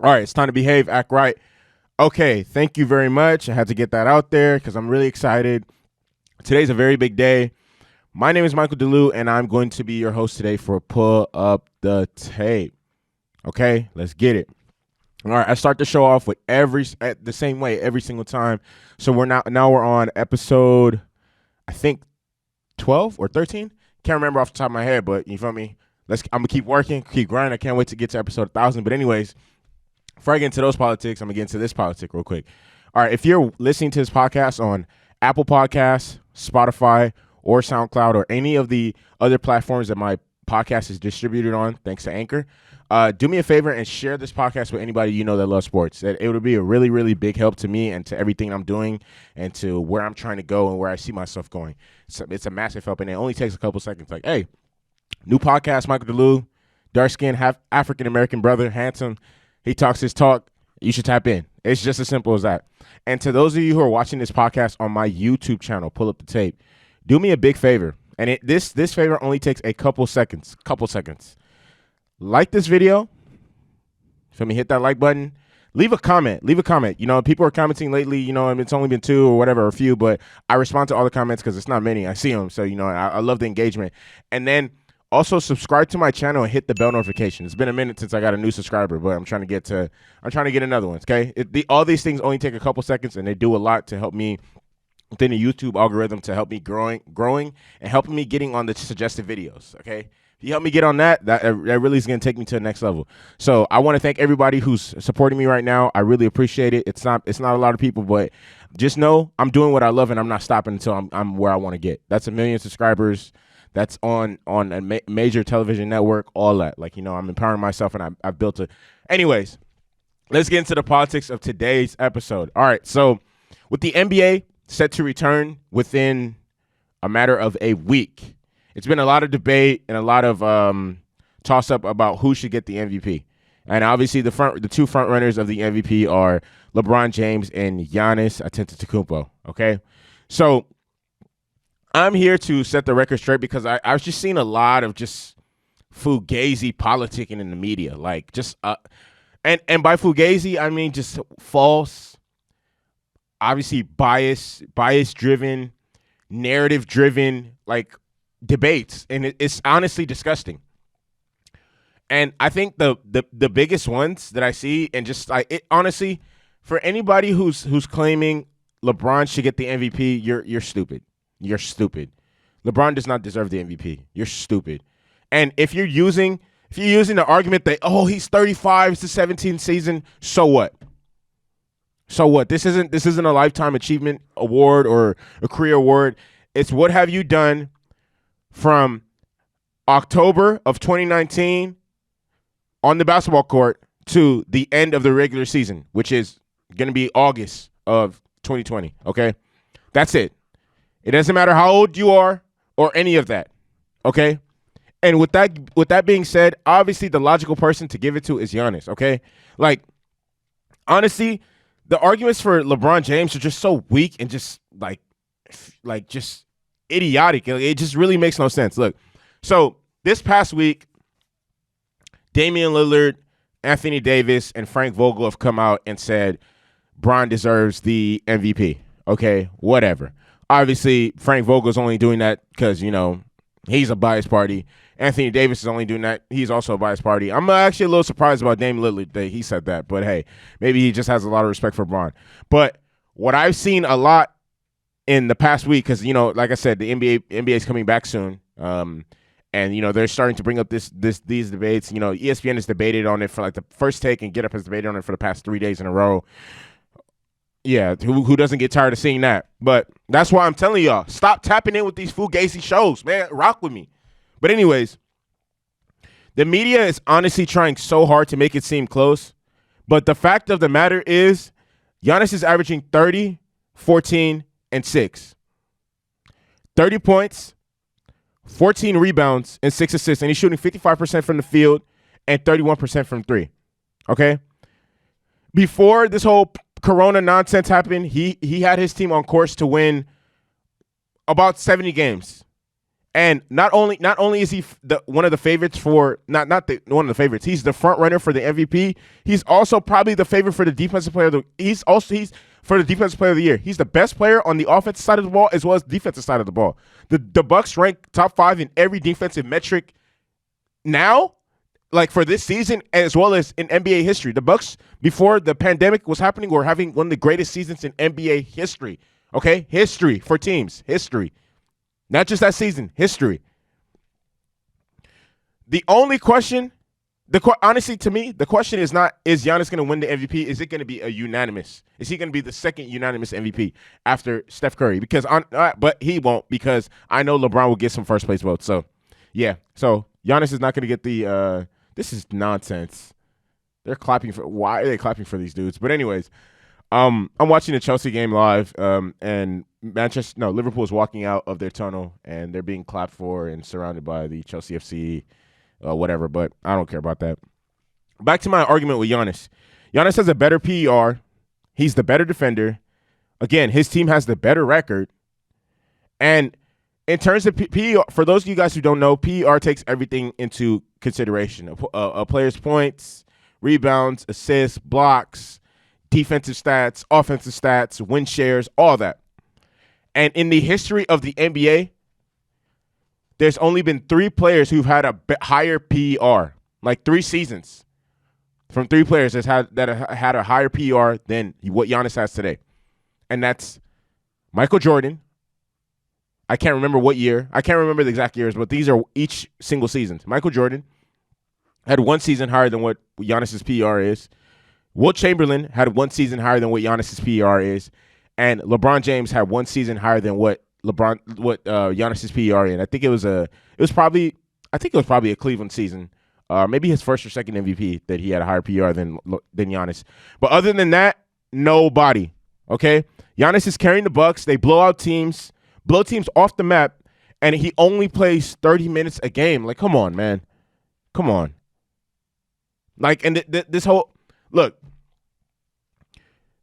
All right, it's time to behave, act right. Okay, thank you very much. I had to get that out there because I'm really excited. Today's a very big day. My name is Michael DeLu, and I'm going to be your host today for Pull Up the Tape. Okay, let's get it. All right, I start the show off with the same way every single time. So now we're on episode, I think 12 or 13. Can't remember off the top of my head, but you feel me? I'm gonna keep working, keep grinding. I can't wait to get to episode 1,000. But anyways, before I get into those politics, I'm gonna get into this politic real quick. All right, if you're listening to this podcast on Apple Podcasts, Spotify, or SoundCloud, or any of the other platforms that my podcast is distributed on, thanks to Anchor, do me a favor and share this podcast with anybody you know that loves sports. It would be a really, really big help to me and to everything I'm doing and to where I'm trying to go and where I see myself going. So it's a massive help, and it only takes a couple seconds. Like, hey, new podcast, Michael DeLu, dark-skinned, half African-American brother, handsome. He talks his talk. You should tap in. It's just as simple as that. And to those of you who are watching this podcast on my YouTube channel, Pull Up the Tape, do me a big favor. And this favor only takes a couple seconds. Like this video. Feel me? Hit that like button. Leave a comment. You know, people are commenting lately. You know, it's only been 2 or whatever, a few, but I respond to all the comments because it's not many. I see them. So, you know, I love the engagement. And then also subscribe to my channel and hit the bell notification. It's been a minute since I got a new subscriber, but I'm trying to get another one. Okay. All these things only take a couple seconds, and they do a lot to help me within the YouTube algorithm, to help me growing and helping me getting on the suggested videos. Okay. If you help me get on that really is going to take me to the next level. So I want to thank everybody who's supporting me right now. I really appreciate it. It's not a lot of people, but just know I'm doing what I love, and I'm not stopping until I'm where I want to get. That's 1 million subscribers. That's on a major television network, all that. Like, you know, I'm empowering myself, and I've built it. Anyways, let's get into the politics of today's episode. All right, so with the NBA set to return within a matter of a week, it's been a lot of debate and a lot of toss-up about who should get the MVP. And obviously the two front runners of the MVP are LeBron James and Giannis Antetokounmpo, okay? So I'm here to set the record straight because I was just seeing a lot of just fugazi politicking in the media. Like, just and by fugazi, I mean just false, obviously bias-driven, narrative-driven, like, debates. And it's honestly disgusting. And I think the biggest ones that I see, and just like it, honestly, for anybody who's claiming LeBron should get the MVP, you're stupid. You're stupid. LeBron does not deserve the MVP. You're stupid. And if you're using the argument that, oh, he's 35, it's the 17th season, so what? So what? This isn't a lifetime achievement award or a career award. It's what have you done from October of 2019 on the basketball court to the end of the regular season, which is going to be August of 2020, okay? That's it. It doesn't matter how old you are or any of that, okay? And with that being said, obviously the logical person to give it to is Giannis, okay? Like, honestly, the arguments for LeBron James are just so weak and just like just idiotic. It just really makes no sense. Look, so this past week, Damian Lillard, Anthony Davis, and Frank Vogel have come out and said Bron deserves the MVP, okay? Whatever. Obviously, Frank Vogel's only doing that because, you know, he's a biased party. Anthony Davis is only doing that. He's also a biased party. I'm actually a little surprised about Dame Lillard that he said that. But, hey, maybe he just has a lot of respect for Bron. But what I've seen a lot in the past week, because, you know, like I said, the NBA is coming back soon. And, you know, they're starting to bring up these debates. You know, ESPN has debated on it for, like, the First Take, and Get Up has debated on it for the past 3 days in a row. Yeah, who doesn't get tired of seeing that? But that's why I'm telling y'all, stop tapping in with these fugazi shows, man. Rock with me. But anyways, the media is honestly trying so hard to make it seem close. But the fact of the matter is, Giannis is averaging 30, 14, and 6. 30 points, 14 rebounds, and 6 assists. And he's shooting 55% from the field and 31% from 3. Okay? Before this whole Corona nonsense happened, he had his team on course to win about 70 games. And not only is he one of the favorites for not one of the favorites, he's the front runner for the MVP. He's also probably the favorite for the defensive player. He's for the defensive player of the year. He's the best player on the offensive side of the ball as well as defensive side of the ball. The Bucks rank top 5 in every defensive metric now, like for this season as well as in NBA history. The Bucks before the pandemic was happening were having one of the greatest seasons in NBA history. Okay, history for teams, history. Not just that season, history. The only question, honestly, to me, the question is not, is Giannis going to win the MVP? Is it going to be a unanimous? Is he going to be the second unanimous MVP after Steph Curry? But he won't, because I know LeBron will get some first place votes. So, yeah. So, Giannis is not going to get the, this is nonsense. Why are they clapping for these dudes? But anyways, I'm watching the Chelsea game live, and Liverpool is walking out of their tunnel, and they're being clapped for and surrounded by the Chelsea FC, whatever. But I don't care about that. Back to my argument with Giannis. Giannis has a better PER. He's the better defender. Again, his team has the better record. And in terms of PER, for those of you guys who don't know, PER takes everything into consideration: a player's points, rebounds, assists, blocks, defensive stats, offensive stats, win shares, all that. And in the history of the NBA, there's only been 3 players who've had a higher PER, like 3 seasons from 3 players that have had a higher PER than what Giannis has today. And that's Michael Jordan. I can't remember what year. I can't remember the exact years, but these are each single seasons. Michael Jordan had 1 season higher than what Giannis's PER is. Wilt Chamberlain had 1 season higher than what Giannis's PER is, and LeBron James had 1 season higher than what Giannis's PER is. I think it was probably a Cleveland season, maybe his first or second MVP that he had a higher PER than Giannis. But other than that, nobody. Okay, Giannis is carrying the Bucks. They blow teams off the map, and he only plays 30 minutes a game. Like, come on, man, come on. Like, and this whole. Look,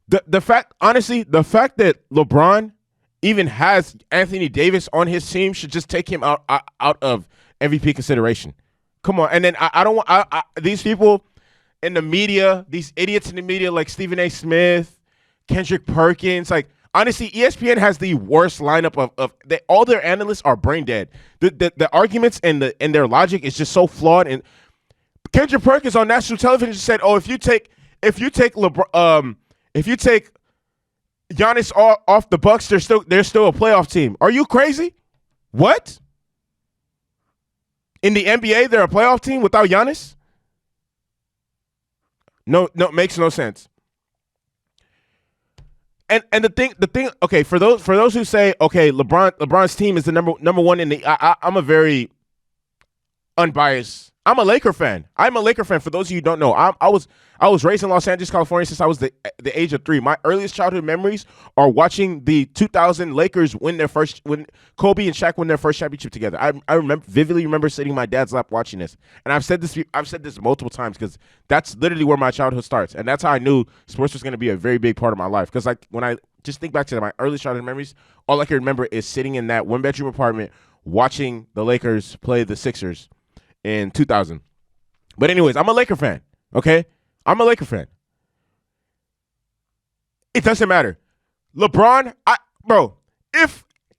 the fact that LeBron even has Anthony Davis on his team should just take him out of MVP consideration. Come on. And then I don't want these people in the media, these idiots in the media like Stephen A. Smith, Kendrick Perkins, like, honestly, ESPN has the worst lineup of all their analysts are brain dead. The arguments and their logic is just so flawed. And Kendrick Perkins on national television said, "Oh, if you take LeBron, if you take Giannis off the Bucks, they're still a playoff team." Are you crazy? What? In the NBA, they're a playoff team without Giannis? No, makes no sense. And the thing. Okay, for those who say, okay, LeBron's team is the number one in the. I'm a very unbiased. I'm a Laker fan. I'm a Laker fan. For those of you who don't know, I was raised in Los Angeles, California since I was the age of 3. My earliest childhood memories are watching the 2000 Lakers when Kobe and Shaq win their first championship together. I vividly remember sitting in my dad's lap watching this. And I've said this multiple times because that's literally where my childhood starts. And that's how I knew sports was going to be a very big part of my life. Because like when I just think back to my earliest childhood memories, all I can remember is sitting in that 1-bedroom apartment watching the Lakers play the Sixers in 2000. But anyways, I'm a Laker fan, okay? I'm a Laker fan. It doesn't matter. LeBron,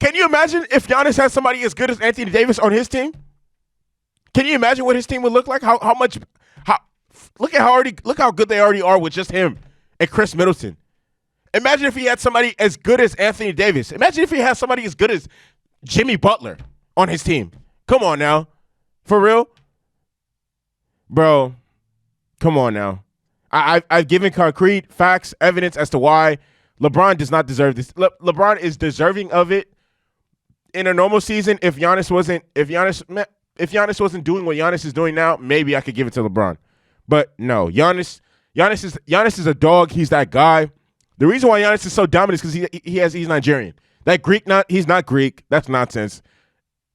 can you imagine if Giannis had somebody as good as Anthony Davis on his team? Can you imagine what his team would look like? Look how good they already are with just him and Chris Middleton. Imagine if he had somebody as good as Anthony Davis. Imagine if he had somebody as good as Jimmy Butler on his team. Come on now. For real? Bro, come on now. I've given concrete facts, evidence as to why LeBron does not deserve this. LeBron is deserving of it in a normal season. If Giannis wasn't doing what Giannis is doing now, maybe I could give it to LeBron. But no, Giannis is a dog. He's that guy. The reason why Giannis is so dominant is because he's Nigerian. He's not Greek. That's nonsense.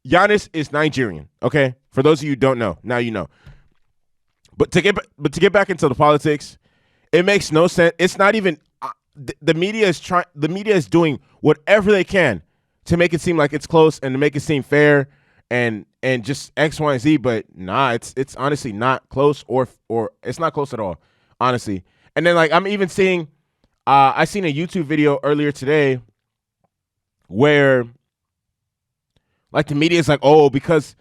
Giannis is Nigerian. Okay, for those of you who don't know, now you know. But to get back into the politics, it makes no sense. It's not even the media is trying. The media is doing whatever they can to make it seem like it's close and to make it seem fair and just X, Y, and Z. But nah, it's honestly not close or it's not close at all, honestly. And then like I'm even seeing, I seen a YouTube video earlier today where like the media is like, oh, because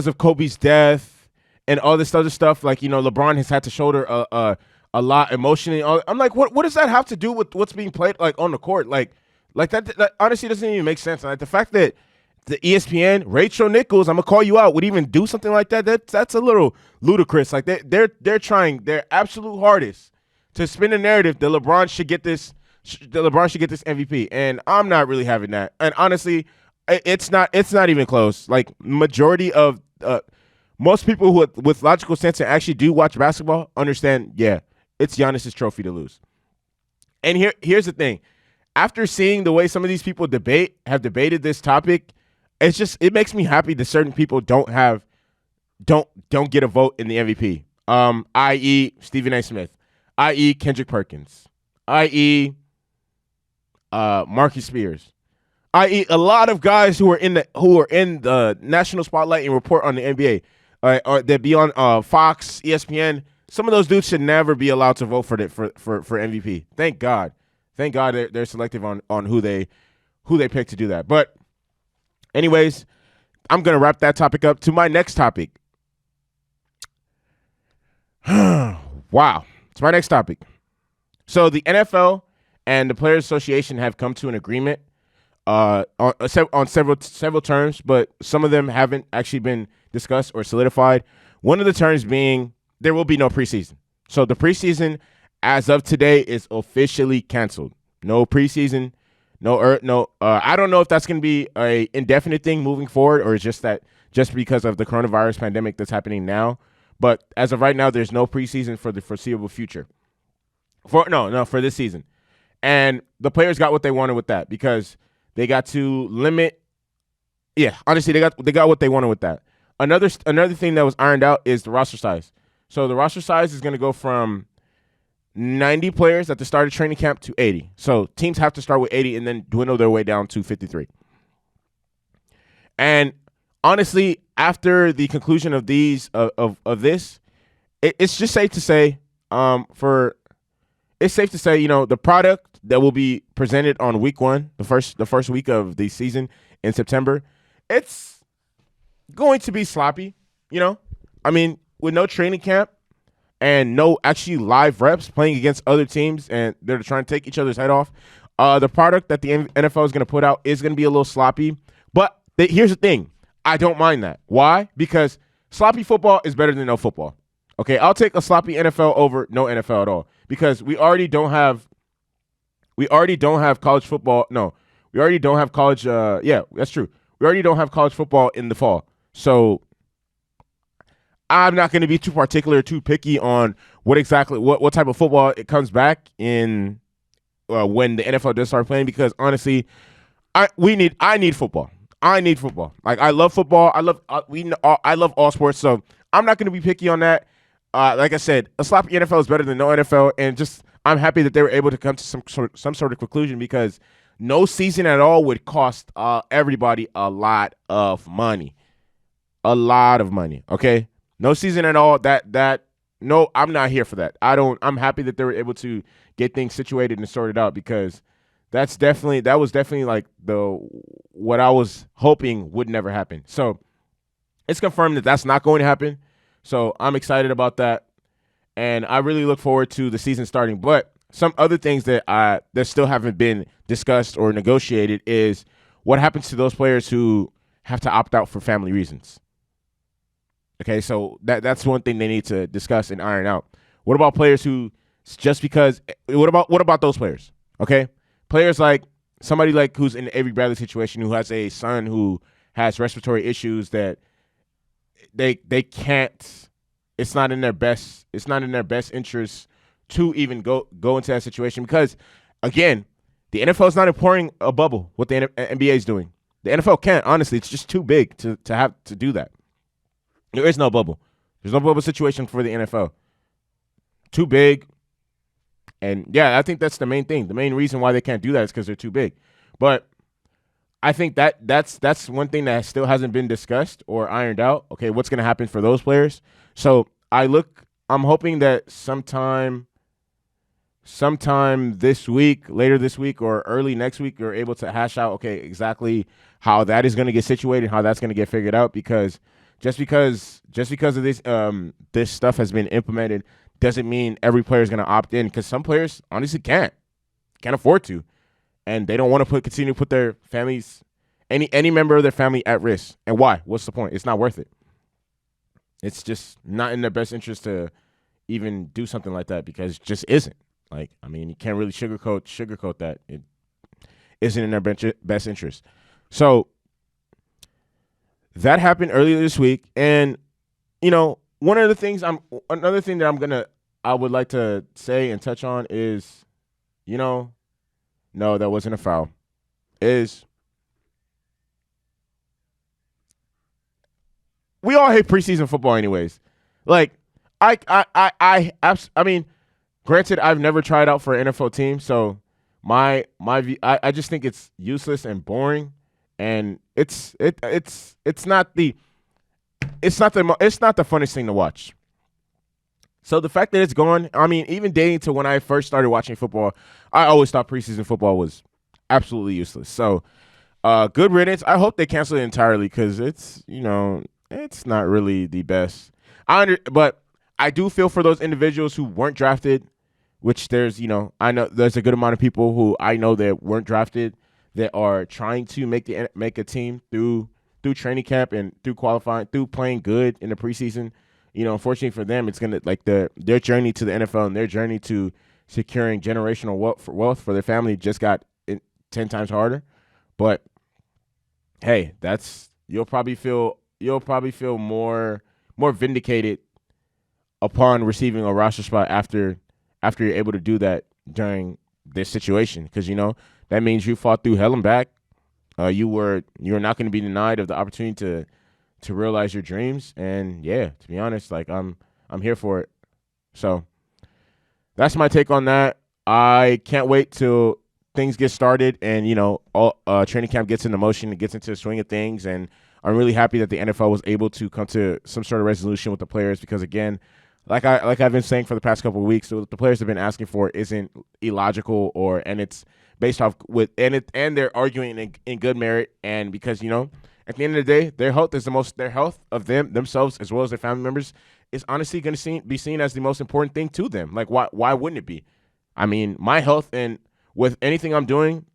of Kobe's death and all this other stuff, like, you know, LeBron has had to shoulder a lot emotionally. I'm like, what does that have to do with what's being played like on the court? Like that honestly doesn't even make sense. Like the fact that the ESPN, Rachel Nichols, I'm gonna call you out, would even do something like that's a little ludicrous. Like they're trying their absolute hardest to spin the narrative that LeBron should get this MVP, and I'm not really having that. And honestly, it's not even close. Like majority of most people who with logical sense and actually do watch basketball understand, yeah, it's Giannis's trophy to lose. And here's the thing. After seeing the way some of these people have debated this topic, it makes me happy that certain people don't get a vote in the MVP. I.e. Stephen A. Smith, i.e. Kendrick Perkins, i.e. Marcus Spears, i.e. a lot of guys who are in the national spotlight and report on the NBA, or that be on Fox, ESPN. Some of those dudes should never be allowed to vote for MVP. Thank God they're selective on who they pick to do that. But anyways, I'm gonna wrap that topic up to my next topic. Wow, it's my next topic. So the NFL and the Players Association have come to an agreement on several terms, but some of them haven't actually been discussed or solidified. One of the terms being there will be no preseason. So the preseason, as of today, is officially canceled. No preseason, no. I don't know if that's going to be a indefinite thing moving forward, or just because of the coronavirus pandemic that's happening now. But as of right now, there's no preseason for the foreseeable future. For this season. And the players got what they wanted with that, because they got to limit. Yeah, honestly, they got what they wanted with that. Another thing that was ironed out is the roster size. So the roster size is going to go from 90 players at the start of training camp to 80. So teams have to start with 80 and then dwindle their way down to 53. And honestly, after the conclusion of these this, it's just safe to say, the product that will be presented on week 1, the first week of the season in September, it's going to be sloppy. I mean, with no training camp and no actually live reps playing against other teams, and they're trying to take each other's head off, the product that the NFL is going to put out is going to be a little sloppy. But here's the thing. I don't mind that. Why? Because sloppy football is better than no football. Okay, I'll take a sloppy NFL over no NFL at all, because we already don't have college football. No, we already don't have college. Yeah, that's true. We already don't have college football in the fall. So I'm not going to be too particular, too picky on what type of football it comes back in when the NFL does start playing, because honestly, I need football. I need football. Like, I love football. I love all sports. So I'm not going to be picky on that. Like I said, a sloppy NFL is better than no NFL, and just I'm happy that they were able to come to some sort of conclusion, because no season at all would cost everybody a lot of money. A lot of money. Okay, no season at all. No, I'm not here for that. I'm happy that they were able to get things situated and sorted out, because that was definitely like what I was hoping would never happen. So it's confirmed that that's not going to happen. So I'm excited about that, and I really look forward to the season starting. But some other things that still haven't been discussed or negotiated is what happens to those players who have to opt out for family reasons. Okay, so that's one thing they need to discuss and iron out. What about players who just because? What about those players? Okay, players like somebody like who's in the Avery Bradley situation, who has a son who has respiratory issues that they can't. It's not in their best interest to even go into that situation, because again, the NFL is not pouring a bubble. What the NBA is doing, the NFL can't. Honestly, it's just too big to have to do that. There is no bubble. There's no bubble situation for the NFL. Too big. And yeah, I think that's the main thing. The main reason why they can't do that is because they're too big. But I think that's one thing that still hasn't been discussed or ironed out. Okay, what's going to happen for those players? So I'm hoping that sometime this week, later this week or early next week, you're able to hash out, okay, exactly how that is going to get situated, how that's going to get figured out, because just because of this stuff has been implemented doesn't mean every player is going to opt in, because some players honestly can't afford to, and they don't want to continue to put their families, any member of their family at risk. And why? What's the point? It's not worth it. It's just not in their best interest to even do something like that, because it just isn't. Like, I mean, you can't really sugarcoat that. It isn't in their best interest. So that happened earlier this week, and another thing that I would like to say and touch on is, no, that wasn't a foul. We all hate preseason football anyways. Like, I mean, granted, I've never tried out for an NFL team, so my view, I just think it's useless and boring, and it's not the funnest thing to watch. So the fact that it's gone, I mean, even dating to when I first started watching football, I always thought preseason football was absolutely useless. So good riddance. I hope they cancel it entirely, because it's not really the best. But I do feel for those individuals who weren't drafted, which I know there's a good amount of people who I know that weren't drafted that are trying to make a team through training camp and through qualifying, through playing good in the preseason. Unfortunately for them, it's gonna, like, their journey to the NFL and their journey to securing generational wealth for their family just got 10 times harder. But hey, you'll probably feel more vindicated upon receiving a roster spot after you're able to do that during this situation, because that means you fought through hell and back. You're not going to be denied of the opportunity to realize your dreams, and yeah, to be honest, like, I'm here for it. So that's my take on that. I can't wait till things get started and all training camp gets into motion and gets into the swing of things, and I'm really happy that the NFL was able to come to some sort of resolution with the players, because again, like I've been saying for the past couple of weeks, what the players have been asking for isn't illogical, and it's based off and they're arguing in good merit, and because at the end of the day, their health of themselves as well as their family members is honestly going to be seen as the most important thing to them. Like, why wouldn't it be? I mean, my health, and with anything I'm doing,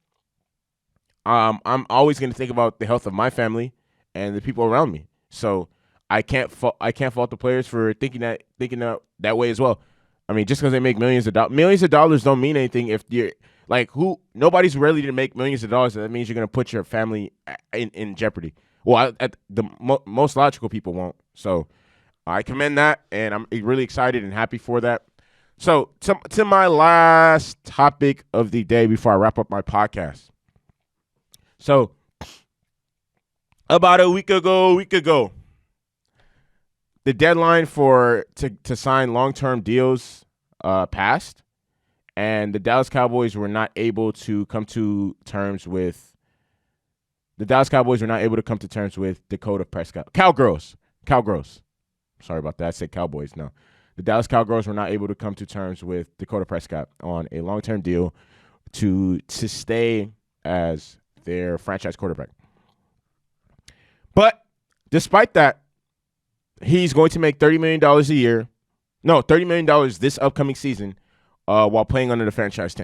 I'm always going to think about the health of my family and the people around me. So I can't fault the players for thinking that way as well. I mean, just because they make millions of dollars don't mean anything if you're like, nobody's ready to make millions of dollars. That means you're going to put your family in jeopardy. Well, most logical people won't. So I commend that, and I'm really excited and happy for that. So to my last topic of the day before I wrap up my podcast. So about a week ago, the deadline to sign long-term deals passed, and the Dallas Cowboys were not able to come to terms with Dakota Prescott. Cowgirls. Sorry about that. I said Cowboys. No. The Dallas Cowgirls were not able to come to terms with Dakota Prescott on a long-term deal to stay as their franchise quarterback. But despite that, he's going to make $30 million a year. No, $30 million this upcoming season while playing under the franchise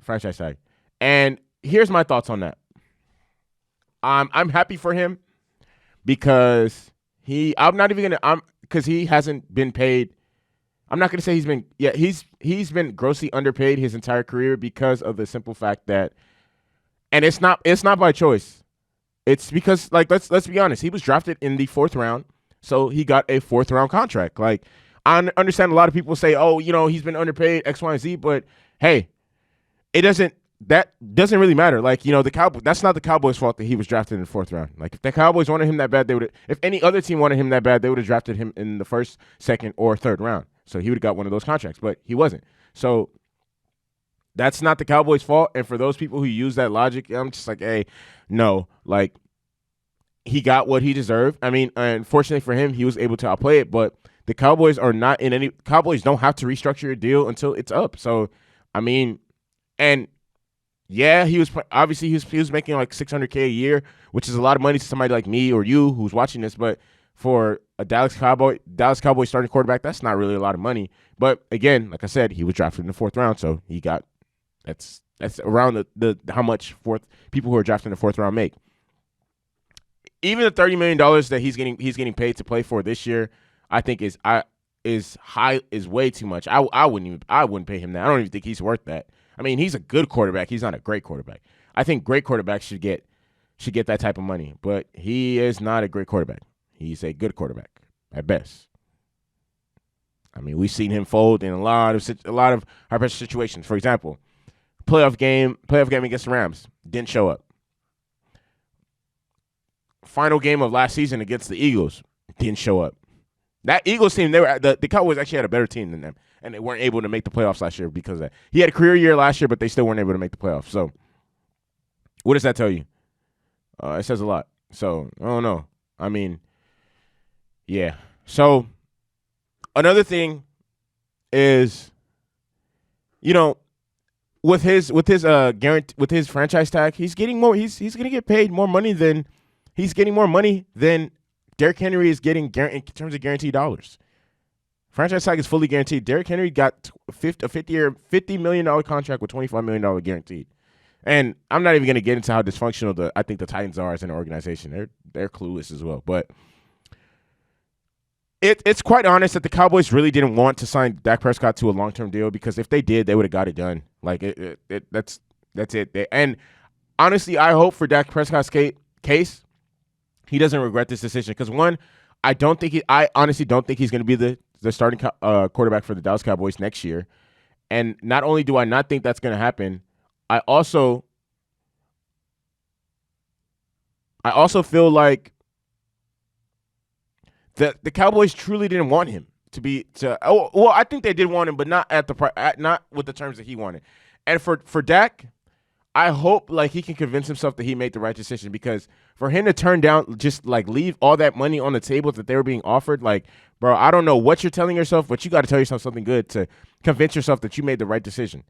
franchise tag. And here's my thoughts on that. I'm happy for him because he hasn't been paid. I'm not going to say he's been grossly underpaid his entire career because of the simple fact that, and it's not by choice. It's because, like, let's be honest, he was drafted in the 4th round, so he got a 4th round contract. Like, I understand a lot of people say, oh, he's been underpaid X, Y, and Z, but hey, that doesn't really matter. Like, that's not the Cowboys' fault that he was drafted in the 4th round. Like, if the Cowboys wanted him that bad, if any other team wanted him that bad, they would have drafted him in the 1st, 2nd, or 3rd round. So he would have got one of those contracts, but he wasn't. So That's not the Cowboys' fault. And for those people who use that logic, I'm just like, hey, no, like he got what he deserved. I mean, unfortunately for him, he was able to outplay it, but the Cowboys are not in any Cowboys don't have to restructure your deal until it's up. So, I mean, and yeah, he was obviously he was making like $600K a year, which is a lot of money to somebody like me or you who's watching this, but for a Dallas Cowboy starting quarterback, that's not really a lot of money. But again, like I said, he was drafted in the 4th round, so he got that's around the how much people who are drafted in the 4th round make. Even the $30 million that he's getting paid to play for this year, I think is way too much. I wouldn't pay him that. I don't even think he's worth that. I mean, he's a good quarterback. He's not a great quarterback. I think great quarterbacks should get that type of money, but he is not a great quarterback. He's a good quarterback at best. I mean, we've seen him fold in a lot of high pressure situations. For example, playoff game against the Rams, didn't show up. Final game of last season against the Eagles, didn't show up. That Eagles team, the Cowboys actually had a better team than them, and they weren't able to make the playoffs last year because of that. He had a career year last year, but they still weren't able to make the playoffs. So what does that tell you? It says a lot. So I don't know. I mean, yeah. So another thing is, with his franchise tag, he's getting more. He's going to get paid more money than Derrick Henry is getting in terms of guaranteed dollars. Franchise tag is fully guaranteed. Derrick Henry got a $50 million contract with $25 million guaranteed. And I'm not even going to get into how dysfunctional I think the Titans are as an organization. They're clueless as well. But it's quite honest that the Cowboys really didn't want to sign Dak Prescott to a long-term deal, because if they did, they would have got it done. Like that's it. And honestly, I hope for Dak Prescott's case, he doesn't regret this decision, because one, I honestly don't think he's going to be the starting quarterback for the Dallas Cowboys next year. And not only do I not think that's going to happen, I also feel like the Cowboys truly didn't want him I think they did want him, but not not with the terms that he wanted. And for Dak, I hope like he can convince himself that he made the right decision, because for him to turn down, just like leave all that money on the table that they were being offered, like, bro, I don't know what you're telling yourself, but you got to tell yourself something good to convince yourself that you made the right decision.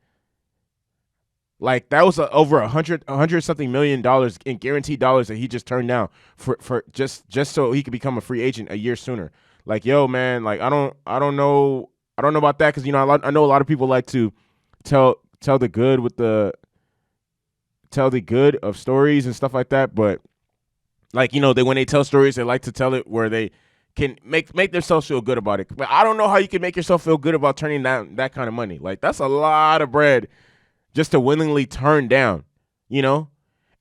Like, that was over $100 something million in guaranteed dollars that he just turned down for just so he could become a free agent a year sooner. Like, yo, man, like I don't know about that, because I know a lot of people like to tell the good of stories and stuff like that, but like, when they tell stories, they like to tell it where they can make themselves feel good about it. But I don't know how you can make yourself feel good about turning down that kind of money. Like, that's a lot of bread just to willingly turn down,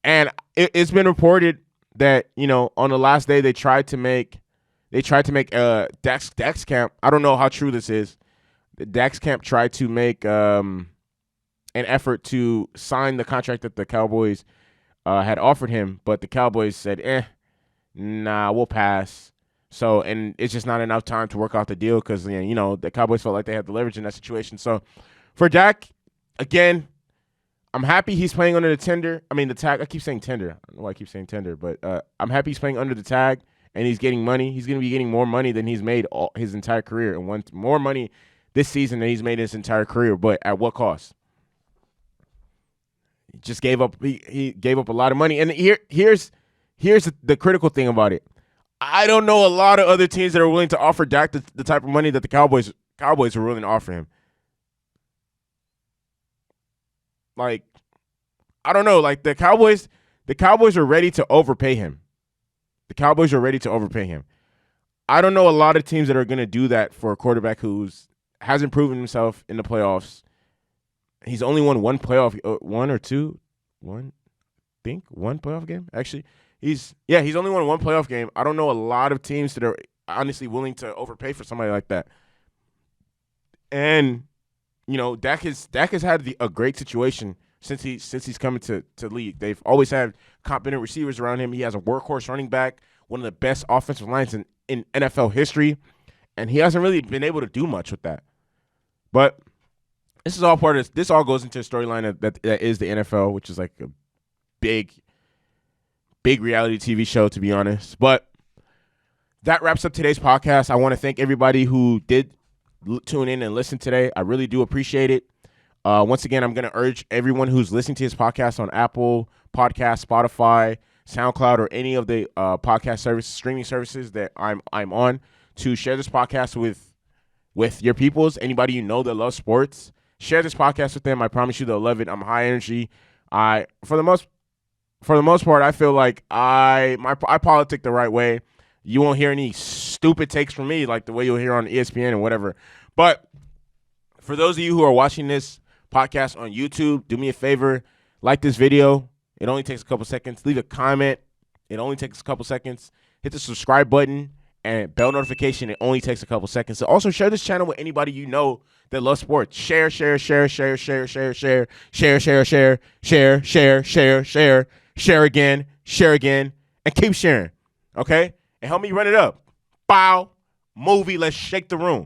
And it's been reported that, on the last day they tried to make Dax Camp. I don't know how true this is. The Dax Camp tried to make an effort to sign the contract that the Cowboys had offered him, but the Cowboys said, nah, we'll pass. So, and it's just not enough time to work out the deal, because, the Cowboys felt like they had the leverage in that situation. So for Dak, again, I'm happy he's playing under the tag. I keep saying tender. I don't know why I keep saying tender, but I'm happy he's playing under the tag and he's getting money. He's going to be getting more money than he's made his entire career, and more money this season than he's made his entire career. But at what cost? He just gave up. He gave up a lot of money. And here's the critical thing about it. I don't know a lot of other teams that are willing to offer Dak the type of money that the Cowboys are willing to offer him. Like, I don't know. Like, the Cowboys are ready to overpay him. I don't know a lot of teams that are going to do that for a quarterback who hasn't proven himself in the playoffs. He's only won one playoff, one playoff game. Actually, he's only won one playoff game. I don't know a lot of teams that are honestly willing to overpay for somebody like that. And Dak has had a great situation since he's coming to league. They've always had competent receivers around him. He has a workhorse running back, one of the best offensive lines in NFL history, and he hasn't really been able to do much with that. But this is all part of this. All goes into a storyline that is the NFL, which is like a big reality TV show, to be honest. But that wraps up today's podcast. I want to thank everybody who did tune in and listen today. I really do appreciate it. Once again, I'm going to urge everyone who's listening to this podcast on Apple Podcast, Spotify, SoundCloud, or any of the podcast streaming services that I'm on, to share this podcast with your peoples. Anybody you know that loves sports, share this podcast with them. I promise you they'll love it. I'm high energy. For the most part, I feel like I politic the right way. You won't hear any stupid takes from me like the way you'll hear on ESPN and whatever. But for those of you who are watching this podcast on YouTube, do me a favor, like this video. It only takes a couple seconds. Leave a comment. It only takes a couple seconds. Hit the subscribe button and bell notification. It only takes a couple seconds. So also share this channel with anybody you know that loves sports. Share again, and keep sharing. Okay? And help me run it up. Bow, movie, let's shake the room.